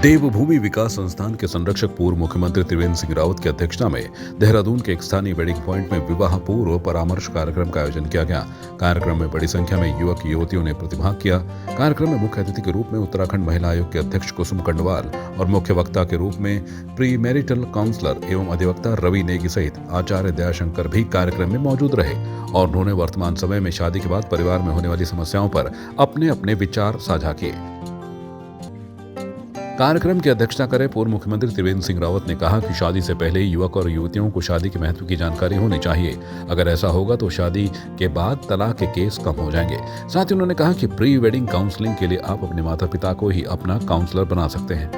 देवभूमि विकास संस्थान के संरक्षक पूर्व मुख्यमंत्री त्रिवेंद्र सिंह रावत की अध्यक्षता में देहरादून के एक स्थानीय वेडिंग पॉइंट में विवाह पूर्व परामर्श कार्यक्रम का आयोजन किया गया। कार्यक्रम में बड़ी संख्या में युवक युवतियों ने प्रतिभाग किया। कार्यक्रम में मुख्य अतिथि के रूप में उत्तराखंड महिला आयोग के अध्यक्ष कुसुम कंडवाल और मुख्य वक्ता के रूप में प्री मैरिटल काउंसलर एवं अधिवक्ता रवि नेगी सहित आचार्य दयाशंकर भी कार्यक्रम में मौजूद रहे और उन्होंने वर्तमान समय में शादी के बाद परिवार में होने वाली समस्याओं पर अपने अपने विचार साझा किए। कार्यक्रम की अध्यक्षता करे पूर्व मुख्यमंत्री त्रिवेंद्र सिंह रावत ने कहा कि शादी से पहले युवक और युवतियों को शादी के महत्व की जानकारी होनी चाहिए। अगर ऐसा होगा तो शादी के बाद तलाक के केस कम हो जाएंगे। साथ ही उन्होंने कहा कि प्री वेडिंग काउंसलिंग के लिए आप अपने माता पिता को ही अपना काउंसलर बना सकते हैं।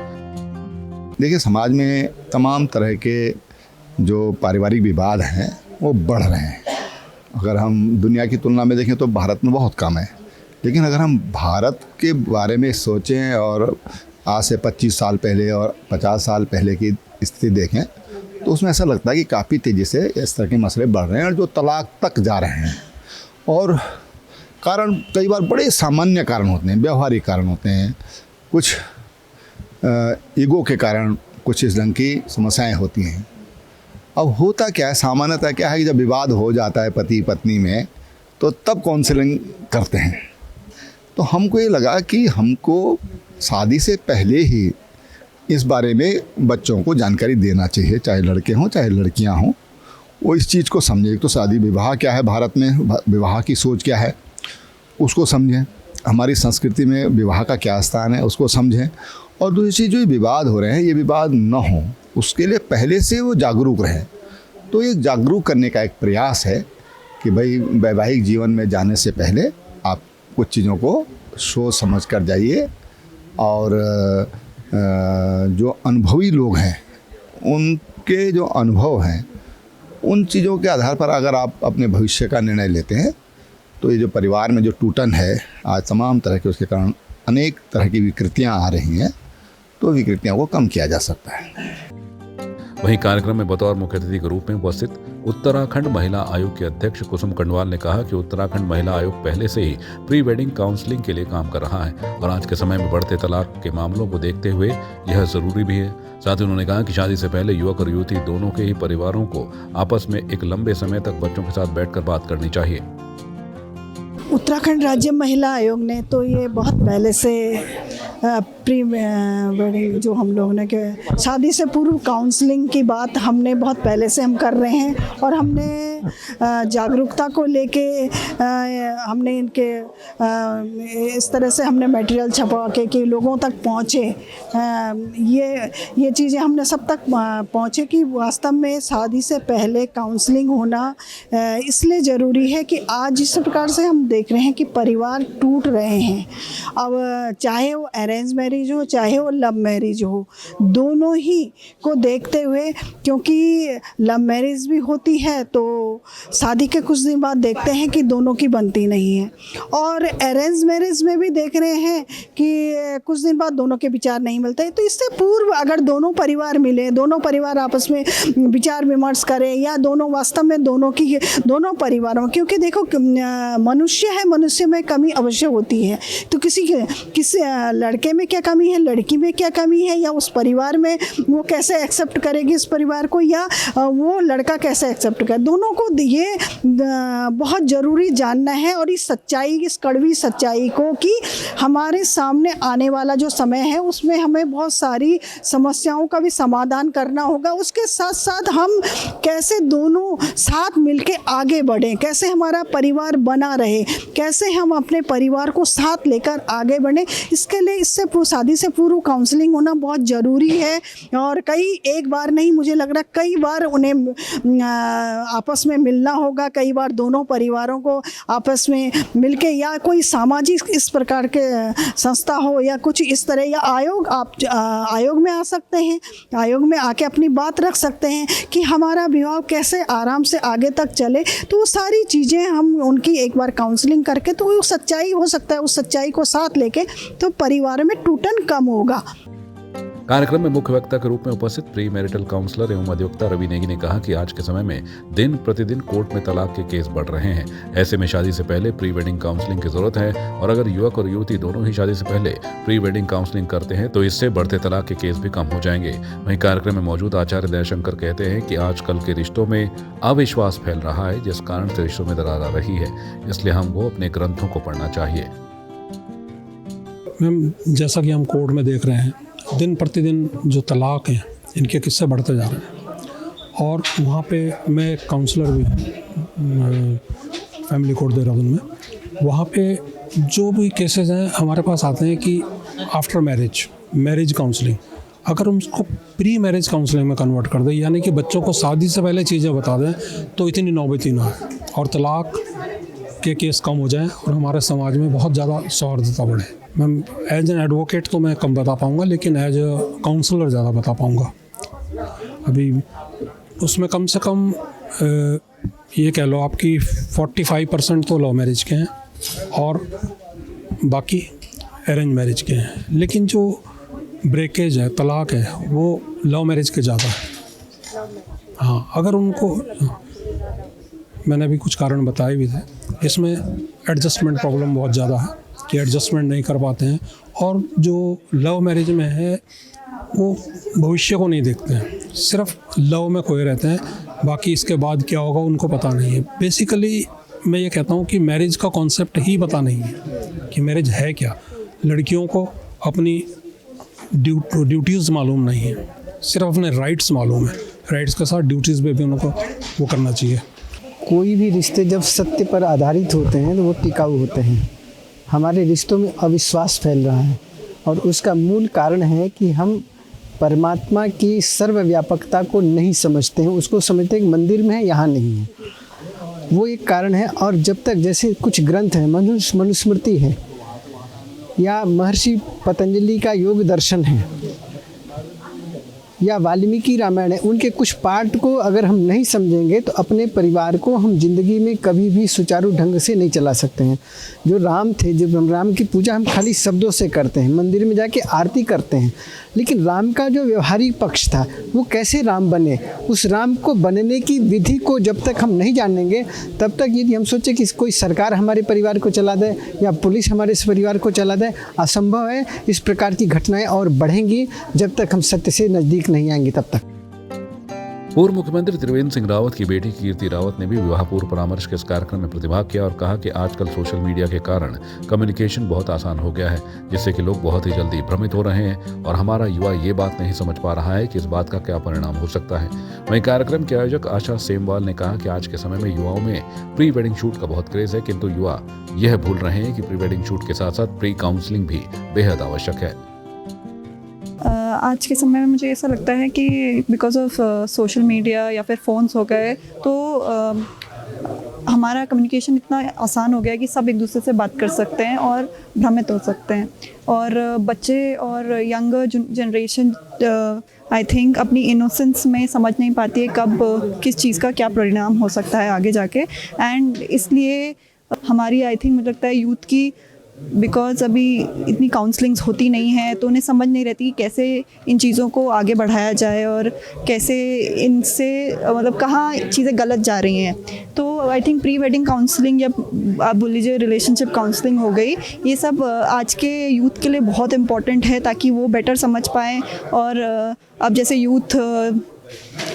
देखिए, समाज में तमाम तरह के जो पारिवारिक विवाद हैं वो बढ़ रहे हैं। अगर हम दुनिया की तुलना में देखें तो भारत में बहुत कम है, लेकिन अगर हम भारत के बारे में सोचें और आज से 25 साल पहले और 50 साल पहले की स्थिति देखें तो उसमें ऐसा लगता है कि काफ़ी तेज़ी से इस तरह के मसले बढ़ रहे हैं और जो तलाक तक जा रहे हैं। और कारण कई बार बड़े सामान्य कारण होते हैं, व्यवहारिक कारण होते हैं, कुछ ईगो के कारण कुछ इस ढंग की समस्याएं होती हैं। अब होता क्या है, सामान्यतः क्या है कि जब विवाद हो जाता है पति पत्नी में तो तब काउंसलिंग करते हैं। तो हमको ये लगा कि हमको शादी से पहले ही इस बारे में बच्चों को जानकारी देना चाहिए, चाहे लड़के हों चाहे लड़कियां हों, वो इस चीज़ को समझें। तो शादी विवाह क्या है, भारत में विवाह की सोच क्या है उसको समझें, हमारी संस्कृति में विवाह का क्या स्थान है उसको समझें। और दूसरी चीज़, जो विवाद हो रहे हैं ये विवाद न हो उसके लिए पहले से वो जागरूक रहें। तो ये जागरूक करने का एक प्रयास है कि भाई वैवाहिक जीवन में जाने से पहले आप कुछ चीज़ों को सोच समझ कर जाइए और जो अनुभवी लोग हैं उनके जो अनुभव हैं उन चीज़ों के आधार पर अगर आप अपने भविष्य का निर्णय लेते हैं तो ये जो परिवार में जो टूटन है आज तमाम तरह के, उसके कारण अनेक तरह की विकृतियां आ रही हैं, तो विकृतियों को कम किया जा सकता है। वहीं कार्यक्रम में बतौर मुख्य अतिथि के रूप में उपस्थित उत्तराखंड महिला आयोग के अध्यक्ष कुसुम कंडवाल ने कहा कि उत्तराखंड महिला आयोग पहले से ही प्री वेडिंग काउंसलिंग के लिए काम कर रहा है और आज के समय में बढ़ते तलाक के मामलों को देखते हुए यह जरूरी भी है। साथ ही उन्होंने कहा कि शादी से पहले युवक और युवती दोनों के ही परिवारों को आपस में एक लंबे समय तक बच्चों के साथ बैठकर बात करनी चाहिए। उत्तराखंड राज्य महिला आयोग ने तो ये बहुत पहले से प्री वेडिंग जो हम लोगों ने के शादी से पूर्व काउंसलिंग की बात हमने बहुत पहले से हम कर रहे हैं और हमने जागरूकता को लेके हमने इनके इस तरह से हमने मटेरियल छपवा के कि लोगों तक पहुँचे, ये चीज़ें हमने सब तक पहुँचे कि वास्तव में शादी से पहले काउंसलिंग होना इसलिए ज़रूरी है कि आज जिस प्रकार से हम देख रहे हैं कि परिवार टूट रहे हैं, अब चाहे वो अरेंज मैरिज हो चाहे वो लव मैरिज हो, दोनों ही को देखते हुए, क्योंकि लव मैरिज भी होती है तो शादी के कुछ दिन बाद देखते हैं कि दोनों की बनती नहीं है, और अरेंज मैरिज में भी देख रहे हैं कि कुछ दिन बाद दोनों के विचार नहीं मिलते हैं। तो इससे पूर्व अगर दोनों परिवार मिले, दोनों परिवार आपस में विचार विमर्श करें या दोनों वास्तव में दोनों परिवारों, क्योंकि देखो मनुष्य है, मनुष्य में कमी अवश्य होती है, तो किसी लड़के में क्या कमी है, लड़की में क्या कमी है, या उस परिवार में वो कैसे एक्सेप्ट करेगी इस परिवार को, या वो लड़का कैसे एक्सेप्ट करे, दोनों को ये बहुत ज़रूरी जानना है। और इस सच्चाई, इस कड़वी सच्चाई को कि हमारे सामने आने वाला जो समय है उसमें हमें बहुत सारी समस्याओं का भी समाधान करना होगा। उसके साथ साथ हम कैसे दोनों साथ मिलके आगे बढ़ें, कैसे हमारा परिवार बना रहे, कैसे हम अपने परिवार को साथ लेकर आगे बढ़ें, इसके लिए इससे शादी से पूर्व काउंसलिंग होना बहुत ज़रूरी है। और एक बार नहीं, मुझे लग रहा कई बार उन्हें आपस में मिलना होगा, कई बार दोनों परिवारों को आपस में मिलके, या कोई सामाजिक इस प्रकार के संस्था हो या कुछ इस तरह, या आप आयोग में आ सकते हैं, आयोग में आके अपनी बात रख सकते हैं कि हमारा विवाह कैसे आराम से आगे तक चले। तो वो सारी चीज़ें हम उनकी एक बार काउंसलिंग करके, तो वो सच्चाई हो सकता है, उस सच्चाई को साथ लेके तो परिवार में टूटन कम होगा। कार्यक्रम में मुख्य वक्ता के रूप में उपस्थित प्री मैरिटल काउंसलर एवं अधिवक्ता रवि नेगी ने कहा कि आज के समय में दिन प्रतिदिन कोर्ट में तलाक के केस बढ़ रहे हैं। ऐसे में शादी से पहले प्री वेडिंग काउंसलिंग की जरूरत है और अगर युवक और युवती दोनों ही शादी से पहले प्री वेडिंग काउंसलिंग करते हैं तो इससे बढ़ते तलाक के केस भी कम हो जाएंगे। वहीं कार्यक्रम में मौजूद आचार्य दयाशंकर कहते हैं कि आजकल के रिश्तों में अविश्वास फैल रहा है, जिस कारण से रिश्तों में दरार आ रही है, इसलिए हमको अपने ग्रंथों को पढ़ना चाहिए। मैम, जैसा कि हम कोर्ट में देख रहे हैं, दिन प्रतिदिन जो तलाक हैं इनके किस्से बढ़ते जा रहे हैं और वहाँ पे मैं काउंसलर भी हूँ फैमिली कोर्ट देहरादून में। वहाँ पे जो भी केसेस हैं हमारे पास आते हैं कि आफ्टर मैरिज काउंसलिंग, अगर हम उसको प्री मैरिज काउंसलिंग में कन्वर्ट कर दें, यानी कि बच्चों को शादी से पहले चीज़ें बता दें, तो इतनी नौबती ना है और तलाक के केस कम हो जाएं और हमारे समाज में बहुत ज़्यादा सौहार्दता बढ़े। मैम, एज एन एडवोकेट तो मैं कम बता पाऊँगा, लेकिन एज ए काउंसलर ज़्यादा बता पाऊँगा। अभी उसमें कम से कम ये कह लो आपकी 45% तो लव मैरिज के हैं और बाकी अरेंज मैरिज के हैं, लेकिन जो ब्रेकेज है, तलाक है, वो लव मैरिज के ज़्यादा है। हाँ, अगर उनको, मैंने अभी कुछ कारण बताए भी थे, इसमें एडजस्टमेंट प्रॉब्लम बहुत ज़्यादा है कि एडजस्टमेंट नहीं कर पाते हैं और जो लव मैरिज में है वो भविष्य को नहीं देखते हैं, सिर्फ लव में खोए रहते हैं, बाकी इसके बाद क्या होगा उनको पता नहीं है। बेसिकली मैं ये कहता हूँ कि मैरिज का कॉन्सेप्ट ही पता नहीं है कि मैरिज है क्या। लड़कियों को अपनी ड्यूटीज़ मालूम नहीं है, सिर्फ अपने राइट्स मालूम है। राइट्स के साथ ड्यूटीज़ पे भी उनको वो करना चाहिए। कोई भी रिश्ते जब सत्य पर आधारित होते हैं तो वो टिकाऊ होते हैं। हमारे रिश्तों में अविश्वास फैल रहा है और उसका मूल कारण है कि हम परमात्मा की सर्वव्यापकता को नहीं समझते हैं। उसको समझते हैं कि मंदिर में है, यहाँ नहीं है, वो एक कारण है। और जब तक, जैसे कुछ ग्रंथ हैं, मनुस्मृति है या महर्षि पतंजलि का योग दर्शन है या वाल्मीकि रामायण है, उनके कुछ पार्ट को अगर हम नहीं समझेंगे तो अपने परिवार को हम जिंदगी में कभी भी सुचारू ढंग से नहीं चला सकते हैं। जो राम थे, जब हम राम की पूजा हम खाली शब्दों से करते हैं, मंदिर में जाके आरती करते हैं, लेकिन राम का जो व्यवहारिक पक्ष था, वो कैसे राम बने, उस राम को बनने की विधि को जब तक हम नहीं जानेंगे, तब तक यदि हम सोचे कि कोई सरकार हमारे परिवार को चला दे या पुलिस हमारे इस परिवार को चला दे, असंभव है। इस प्रकार की घटनाएं और बढ़ेंगी जब तक हम सत्य से नज़दीक नहीं आएंगे तब तक। पूर्व मुख्यमंत्री त्रिवेंद्र सिंह रावत की बेटी कीर्ति रावत ने भी विवाह पूर्व परामर्श के इस कार्यक्रम में प्रतिभाग किया और कहा कि आजकल सोशल मीडिया के कारण कम्युनिकेशन बहुत आसान हो गया है, जिससे कि लोग बहुत ही जल्दी भ्रमित हो रहे हैं और हमारा युवा ये बात नहीं समझ पा रहा है कि इस बात का क्या परिणाम हो सकता है। वहीं कार्यक्रम के आयोजक आशा सेमवाल ने कहा कि आज के समय में युवाओं में प्री वेडिंग शूट का बहुत क्रेज है, किंतु युवा यह भूल रहे हैं कि प्री वेडिंग शूट के साथ साथ प्री काउंसलिंग भी बेहद आवश्यक है। आज के समय में मुझे ऐसा लगता है कि बिकॉज ऑफ सोशल मीडिया या फिर फ़ोन्स हो गए तो हमारा कम्युनिकेशन इतना आसान हो गया है कि सब एक दूसरे से बात कर सकते हैं और भ्रमित हो सकते हैं। और बच्चे और यंगर जनरेशन आई थिंक अपनी इनोसेंस में समझ नहीं पाती है कब किस चीज़ का क्या परिणाम हो सकता है आगे जाके। एंड इसलिए हमारी आई थिंक मुझे लगता है यूथ की, बिकॉज़ अभी इतनी काउंसलिंग्स होती नहीं है तो उन्हें समझ नहीं रहती कि कैसे इन चीज़ों को आगे बढ़ाया जाए और कैसे इनसे मतलब कहाँ चीज़ें गलत जा रही हैं। तो I think pre wedding counselling या आप बोल लीजिए रिलेशनशिप काउंसलिंग हो गई, ये सब आज के यूथ के लिए बहुत इम्पॉर्टेंट है ताकि वो बेटर समझ पाएँ। और अब जैसे यूथ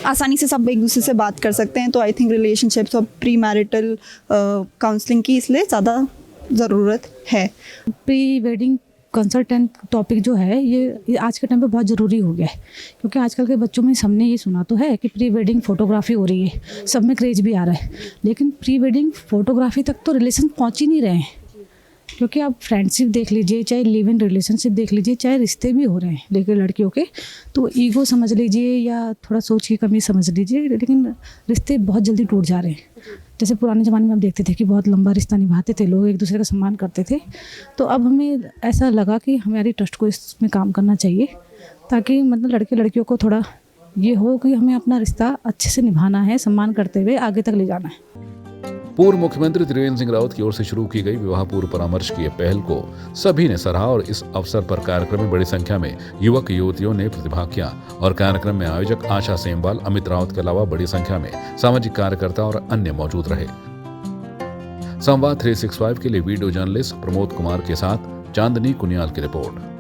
आसानी से सब एक दूसरे से बात कर सकते हैं, तो आई थिंक रिलेशनशिप्स और प्री मैरिटल काउंसलिंग की इसलिए ज़्यादा ज़रूरत है। प्री वेडिंग कंसल्टेंट टॉपिक जो है ये आज के टाइम पे बहुत ज़रूरी हो गया है, क्योंकि आजकल के बच्चों में हमने ये सुना तो है कि प्री वेडिंग फ़ोटोग्राफी हो रही है, सब में क्रेज भी आ रहा है, लेकिन प्री वेडिंग फ़ोटोग्राफी तक तो रिलेशन पहुंच ही नहीं रहे हैं। क्योंकि आप फ्रेंडशिप देख लीजिए, चाहे लिव इन रिलेशनशिप देख लीजिए, चाहे रिश्ते भी हो रहे हैं लेकिन लड़कियों के, तो ईगो समझ लीजिए या थोड़ा सोच की कमी समझ लीजिए, लेकिन रिश्ते बहुत जल्दी टूट जा रहे हैं। जैसे पुराने ज़माने में हम देखते थे कि बहुत लंबा रिश्ता निभाते थे लोग, एक दूसरे का सम्मान करते थे, तो अब हमें ऐसा लगा कि हमारी ट्रस्ट को इसमें काम करना चाहिए ताकि मतलब लड़के लड़कियों को थोड़ा ये हो कि हमें अपना रिश्ता अच्छे से निभाना है, सम्मान करते हुए आगे तक ले जाना है। पूर्व मुख्यमंत्री त्रिवेंद्र सिंह रावत की ओर से शुरू की गई विवाह पूर्व परामर्श की पहल को सभी ने सराहा और इस अवसर पर कार्यक्रम में बड़ी संख्या में युवक युवतियों ने प्रतिभाग किया और कार्यक्रम में आयोजक आशा सेमवाल, अमित रावत के अलावा बड़ी संख्या में सामाजिक कार्यकर्ता और अन्य मौजूद रहे। संवाद 365 के लिए वीडियो जर्नलिस्ट प्रमोद कुमार के साथ चांदनी कुनियाल की रिपोर्ट।